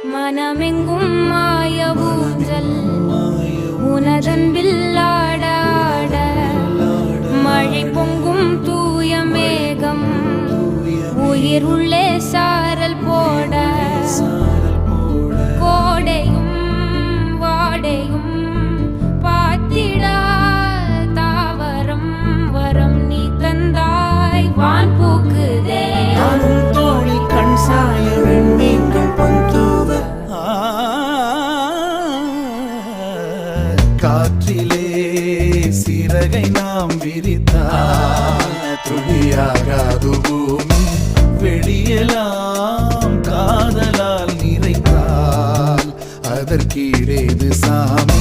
மனமெங்கும் மாய ஊஞ்சல் உனதன்பில் ஆட ஆட மழை பொங்கும் தூய மேகம் உயிர் உள்ளே சாரல் போட கோடையும் வாடையும் பாத்திடா தாவரம் வரம் நீ தந்தாய் வான் பூக்குதே தோழில் கண் சாய வெண்ணீங்கள் பந்துவ காற்றிலே சிறகை நாம் விரித்தால் துளியாகாது பூமி வெளியெல்லாம் காதலால் நிறைந்தால் அதற்கீடேது சாமி